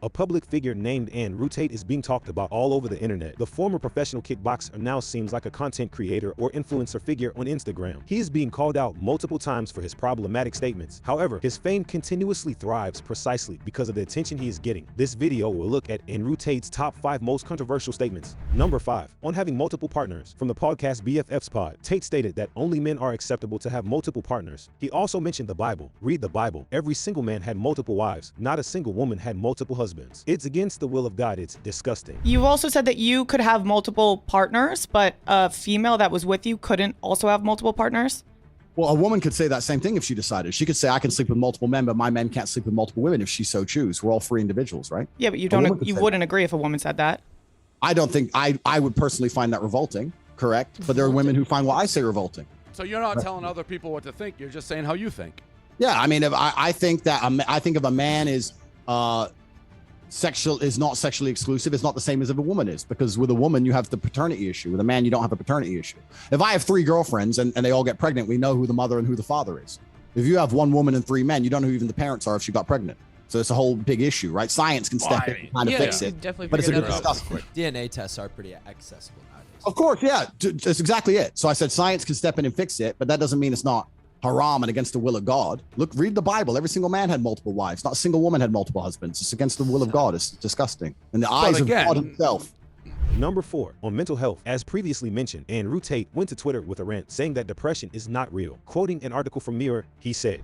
A public figure named Tate is being talked about all over the internet. The former professional kickboxer now seems like a content creator or influencer figure on Instagram. He is being called out multiple times for his problematic statements. However, his fame continuously thrives precisely because of the attention he is getting. This video will look at Tate's top 5 most controversial statements. Number 5. On having multiple partners. From the podcast BFF's Pod, Tate stated that only men are acceptable to have multiple partners. He also mentioned the Bible. Read the Bible. Every single man had multiple wives. Not a single woman had multiple husbands. It's against the will of God. It's disgusting. You also said that you could have multiple partners, but a female that was with you couldn't also have multiple partners? Well, a woman could say that same thing if she decided. She could say, I can sleep with multiple men, but my men can't sleep with multiple women if she so choose. We're all free individuals, right? Yeah, but you wouldn't agree if a woman said that. I don't think, I would personally find that revolting, correct? But there are women who find what I say revolting. So you're not telling other people what to think. You're just saying how you think. Yeah, I mean, if I think that, I think if a man is not sexually exclusive, it's not the same as if a woman is, because with a woman you have the paternity issue. With a man you don't have a paternity issue. If I have 3 girlfriends and they all get pregnant, we know who the mother and who the father is. If you have 1 woman and 3 men, you don't know who even the parents are if she got pregnant. So it's a whole big issue, right? Science can step in and kind of fix it, but it's a good discussion. DNA tests are pretty accessible nowadays. Of course, yeah, that's exactly it. So I said science can step in and fix it, but that doesn't mean it's not haram and against the will of God. Look, read the Bible. Every single man had multiple wives. Not a single woman had multiple husbands. It's against the will of God. It's disgusting. In the eyes of God himself. Number 4. On mental health. As previously mentioned, Tate went to Twitter with a rant saying that depression is not real. Quoting an article from Mirror, he said,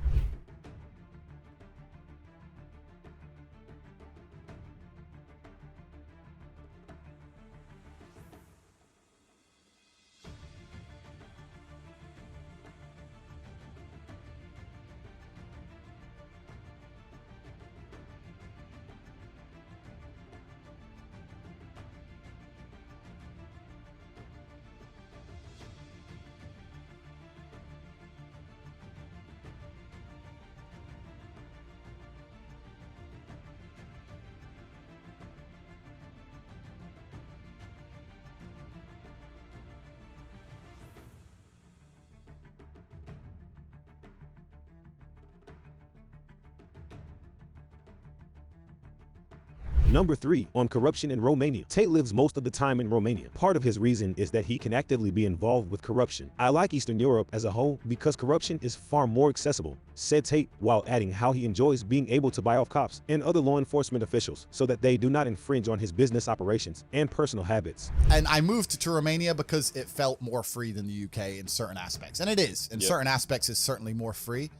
Number 3. On corruption in Romania. Tate lives most of the time in Romania. Part of his reason is that he can actively be involved with corruption. I like Eastern Europe as a whole because corruption is far more accessible, said Tate, while adding how he enjoys being able to buy off cops and other law enforcement officials so that they do not infringe on his business operations and personal habits. And I moved to Romania because it felt more free than the UK in certain aspects. And it is. In certain aspects, it's certainly more free.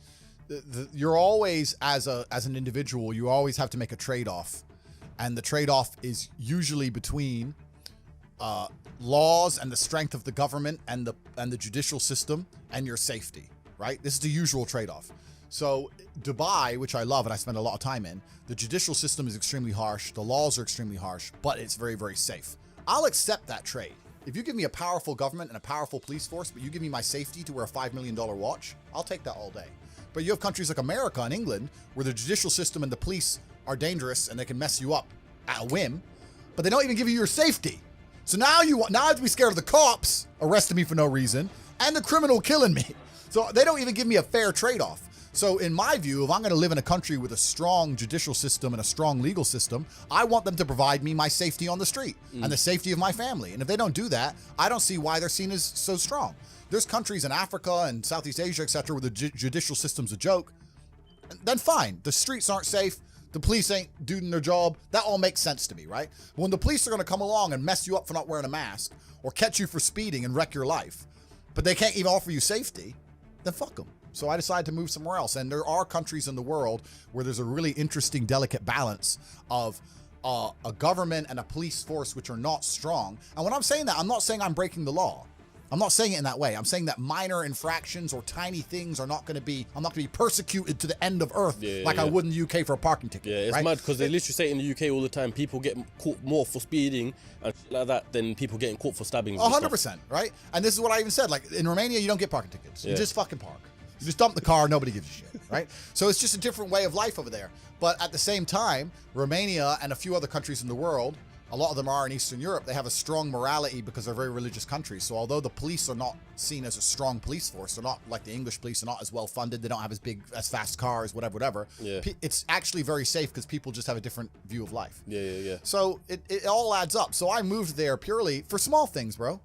You're always, as an individual, you always have to make a trade-off. And the trade-off is usually between laws and the strength of the government and the judicial system and your safety, right? This is the usual trade-off. So Dubai, which I love and I spend a lot of time in, the judicial system is extremely harsh, the laws are extremely harsh, but it's very, very safe. I'll accept that trade. If you give me a powerful government and a powerful police force, but you give me my safety to wear a $5 million watch, I'll take that all day. But you have countries like America and England where the judicial system and the police are dangerous and they can mess you up at a whim, but they don't even give you your safety. So now I have to be scared of the cops arresting me for no reason and the criminal killing me. So they don't even give me a fair trade-off. So in my view, if I'm going to live in a country with a strong judicial system and a strong legal system, I want them to provide me my safety on the street and the safety of my family. And if they don't do that, I don't see why they're seen as so strong. There's countries in Africa and Southeast Asia, etc., where the judicial system's a joke. Then fine, the streets aren't safe, the police ain't doing their job. That all makes sense to me, right? But when the police are going to come along and mess you up for not wearing a mask or catch you for speeding and wreck your life, but they can't even offer you safety, then fuck them. So I decided to move somewhere else. And there are countries in the world where there's a really interesting, delicate balance of a government and a police force which are not strong. And when I'm saying that, I'm not saying I'm breaking the law. I'm not saying it in that way. I'm saying that minor infractions or tiny things are not going to be, I'm not going to be persecuted to the end of earth I would in the UK for a parking ticket. Yeah, it's mad because they literally say in the UK all the time, people get caught more for speeding and shit like that than people getting caught for stabbing. 100%, right? And this is what I even said, like in Romania, you don't get parking tickets. You just fucking park. You just dump the car, nobody gives a shit. right? So it's just a different way of life over there. But at the same time, Romania and a few other countries in the world, a lot of them are in Eastern Europe, they have a strong morality because they're very religious countries. So although the police are not seen as a strong police force, they're not like the English police, they're not as well funded, they don't have as fast cars, whatever. Yeah. It's actually very safe because people just have a different view of life. Yeah. So it all adds up. So I moved there purely for small things, bro.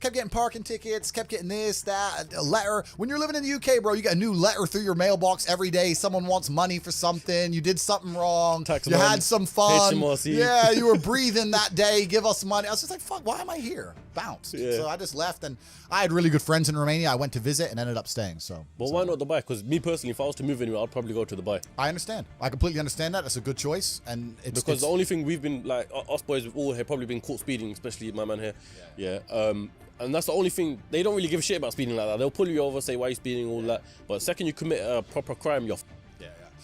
Kept getting parking tickets, kept getting this, that, a letter. When you're living in the UK, bro, you get a new letter through your mailbox every day. Someone wants money for something. You did something wrong. You had some fun. HMRC. Yeah, you were breathing that day. Give us money. I was just like, fuck, why am I here? Bounced. Yeah. So I just left, and I had really good friends in Romania. I went to visit and ended up staying. But why not Dubai? Because me personally, if I was to move anywhere, I'd probably go to Dubai. I understand. I completely understand that. That's a good choice. And Because the only thing we've been, like, us boys, we've all here probably been caught speeding, especially my man here. Yeah. And that's the only thing, they don't really give a shit about speeding like that. They'll pull you over, say, why are you speeding, all that. But the second you commit a proper crime, you're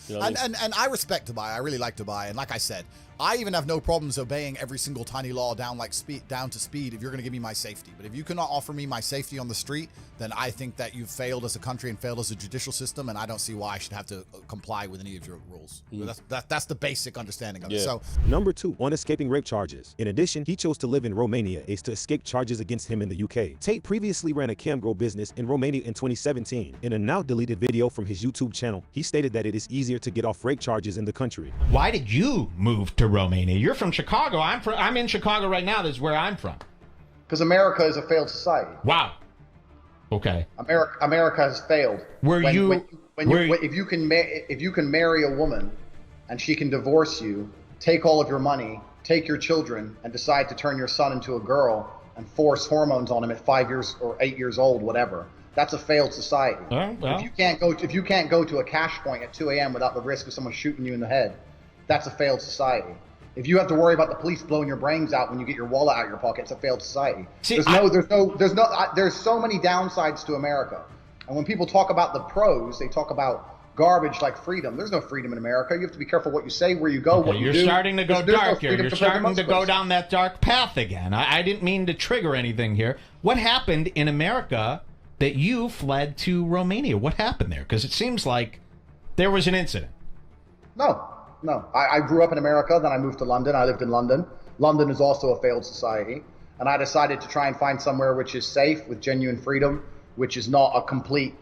You know what I mean? And I respect Dubai. I really like Dubai. And like I said, I even have no problems obeying every single tiny law down to speed if you're going to give me my safety. But if you cannot offer me my safety on the street, then I think that you've failed as a country and failed as a judicial system, and I don't see why I should have to comply with any of your rules. That's the basic understanding of it. So Number 2, on escaping rape charges. In addition, he chose to live in Romania is to escape charges against him in the UK. Tate previously ran a cam girl business in Romania in 2017. In a now deleted video from his YouTube channel, he stated that it is easier to get off rape charges in the country. Why did you move to Romania? You're from Chicago. I'm in Chicago right now. This is where I'm from. Because America is a failed society. Wow. Okay. America has failed. If you can marry a woman and she can divorce you, take all of your money, take your children, and decide to turn your son into a girl and force hormones on him at 5 years or 8 years old, whatever. That's a failed society. Well. If you can't go to a cash point at 2 a.m. without the risk of someone shooting you in the head, that's a failed society. If you have to worry about the police blowing your brains out when you get your wallet out of your pocket, it's a failed society. There's so many downsides to America. And when people talk about the pros, they talk about garbage like freedom. There's no freedom in America. You have to be careful what you say, where you go, what you do. You're starting to go dark here. You're starting to go places. down that dark path again. I didn't mean to trigger anything here. What happened in America that you fled to Romania? What happened there? Because it seems like there was an incident. No. I grew up in America, then I moved to London. I lived in London. London is also a failed society. And I decided to try and find somewhere which is safe, with genuine freedom, which is not a complete,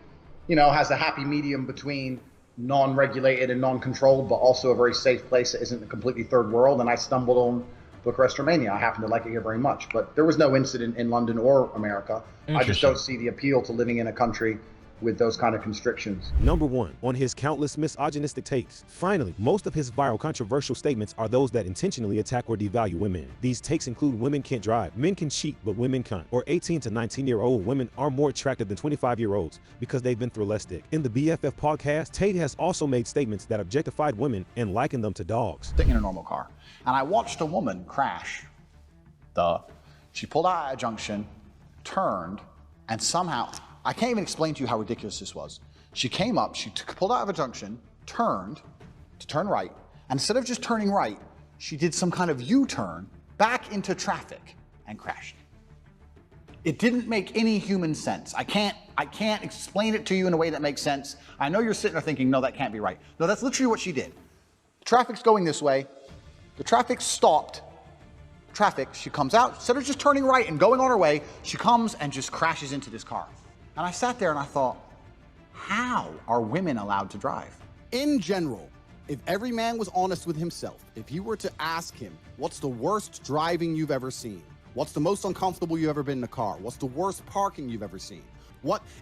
has a happy medium between non-regulated and non-controlled, but also a very safe place that isn't a completely third world. And I stumbled on Bucharest, Romania. I happen to like it here very much. But there was no incident in London or America. I just don't see the appeal to living in a country with those kind of constrictions. Number 1, on his countless misogynistic takes. Finally, most of his viral controversial statements are those that intentionally attack or devalue women. These takes include women can't drive, men can cheat, but women can't, or 18 to 19-year-old women are more attractive than 25-year-olds because they've been through less dick. In the BFF podcast, Tate has also made statements that objectified women and likened them to dogs. Sitting in a normal car, and I watched a woman crash. She pulled out at a junction, turned, and somehow, I can't even explain to you how ridiculous this was. She came up, she pulled out of a junction, turned to turn right, and instead of just turning right, she did some kind of U-turn back into traffic and crashed. It didn't make any human sense. I can't explain it to you in a way that makes sense. I know you're sitting there thinking, no, that can't be right. No, that's literally what she did. The traffic's going this way. The traffic stopped. She comes out, instead of just turning right and going on her way, she comes and just crashes into this car. And I sat there and I thought, how are women allowed to drive? In general, if every man was honest with himself, if he were to ask him, what's the worst driving you've ever seen? What's the most uncomfortable you've ever been in a car? What's the worst parking you've ever seen?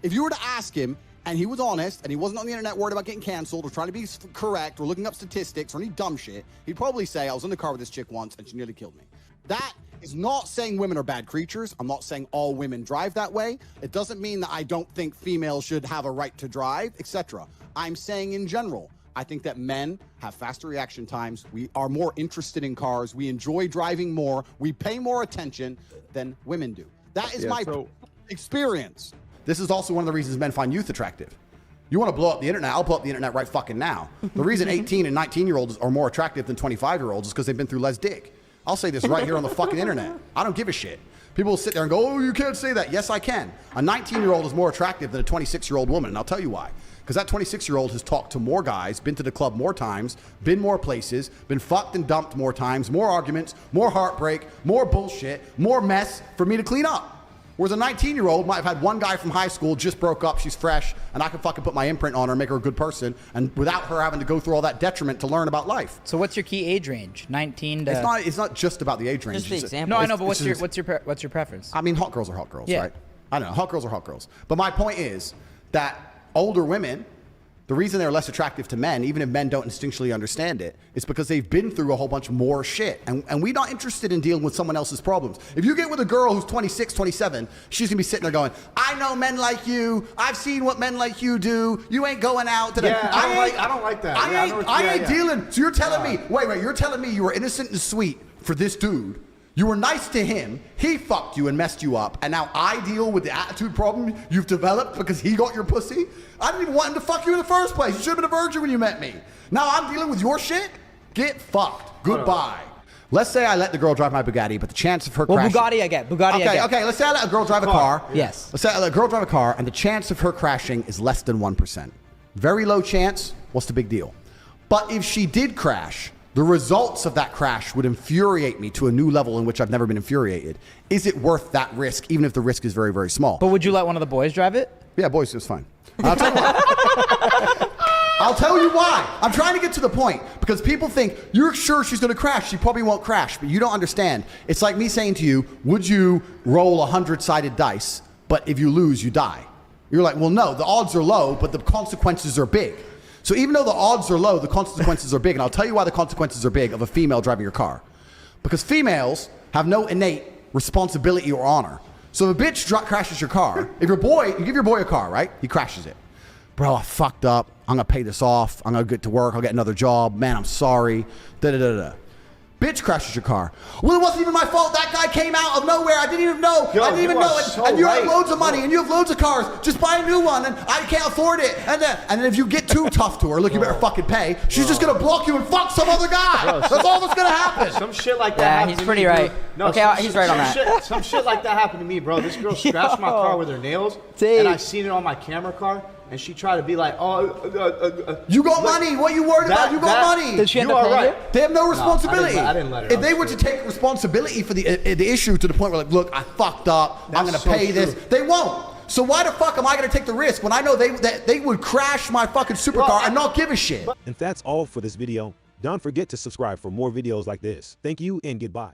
If you were to ask him, and he was honest, and he wasn't on the internet worried about getting canceled or trying to be correct or looking up statistics or any dumb shit, he'd probably say, I was in the car with this chick once and she nearly killed me. That is not saying women are bad creatures. I'm not saying all women drive that way. It doesn't mean that I don't think females should have a right to drive, etc. I'm saying in general, I think that men have faster reaction times. We are more interested in cars. We enjoy driving more. We pay more attention than women do. That is my experience. This is also one of the reasons men find youth attractive. You want to blow up the internet? I'll blow up the internet right fucking now. The reason 18 and 19-year-olds are more attractive than 25-year-olds is because they've been through less dick. I'll say this right here on the fucking internet. I don't give a shit. People will sit there and go, oh, you can't say that. Yes, I can. A 19-year-old is more attractive than a 26-year-old woman, and I'll tell you why. Because that 26-year-old has talked to more guys, been to the club more times, been more places, been fucked and dumped more times, more arguments, more heartbreak, more bullshit, more mess for me to clean up. Whereas a 19-year-old might have had one guy from high school, just broke up, she's fresh, and I can fucking put my imprint on her and make her a good person, and without her having to go through all that detriment to learn about life. So what's your key age range? 19 to... It's not just about the age range. Just the example. No, I know, but what's your preference? I mean, hot girls are hot girls, yeah. right? I don't know, hot girls are hot girls. But my point is that older women, the reason they're less attractive to men, even if men don't instinctually understand it, is because they've been through a whole bunch more shit. And we're not interested in dealing with someone else's problems. If you get with a girl who's 26, 27, she's gonna be sitting there going, I know men like you. I've seen what men like you do. You ain't going out to the... Yeah, I don't like that. I ain't dealing. So you're telling me, wait, you're telling me you were innocent and sweet for this dude. You were nice to him, he fucked you and messed you up, and now I deal with the attitude problem you've developed because he got your pussy? I didn't even want him to fuck you in the first place. You should have been a virgin when you met me. Now I'm dealing with your shit? Get fucked. Goodbye. Let's say I let the girl drive my Bugatti, but the chance of her crashing... Well, Bugatti I get. Bugatti I get. Okay, let's say I let a girl drive a car. Yes. Let's say I let a girl drive a car, and the chance of her crashing is less than 1%. Very low chance. What's the big deal? But if she did crash... the results of that crash would infuriate me to a new level in which I've never been infuriated. Is it worth that risk, even if the risk is very, very small? But would you let one of the boys drive it? Yeah, boys, it's fine. I'll tell you why. I'll tell you why. I'm trying to get to the point because people think, you're sure she's going to crash. She probably won't crash, but you don't understand. It's like me saying to you, would you roll 100-sided dice, but if you lose, you die? You're like, well, no, the odds are low, but the consequences are big. So even though the odds are low, the consequences are big. And I'll tell you why the consequences are big of a female driving your car. Because females have no innate responsibility or honor. So if a bitch crashes your car, if your boy, you give your boy a car, right? He crashes it. Bro, I fucked up. I'm going to pay this off. I'm going to get to work. I'll get another job. Man, I'm sorry. Da-da-da-da. Bitch crashes your car. Well, it wasn't even my fault. That guy came out of nowhere. I didn't even know. Yo, I didn't even know it. So and you right. have loads of money and you have loads of cars. Just buy a new one and I can't afford it. And then if you get too tough to her, look, you better fucking pay. She's just going to block you and fuck some other guy. Bro, that's all that's going to happen. Some shit like that Yeah, happened he's to pretty me, right. Bro. No, okay, he's right on that. Some shit like that happened to me, bro. This girl scratched my car with her nails, Tate. and I seen it on my camera car, and she tried to be like, you got money. What are you worried about? You got money. Did she end up paying you? They have no responsibility. I didn't let her. If they were to take responsibility for the issue to the point where, like, look, I fucked up. I'm going to pay this. They won't. So why the fuck am I going to take the risk when I know they would crash my fucking supercar and not give a shit? And that's all for this video. Don't forget to subscribe for more videos like this. Thank you and goodbye.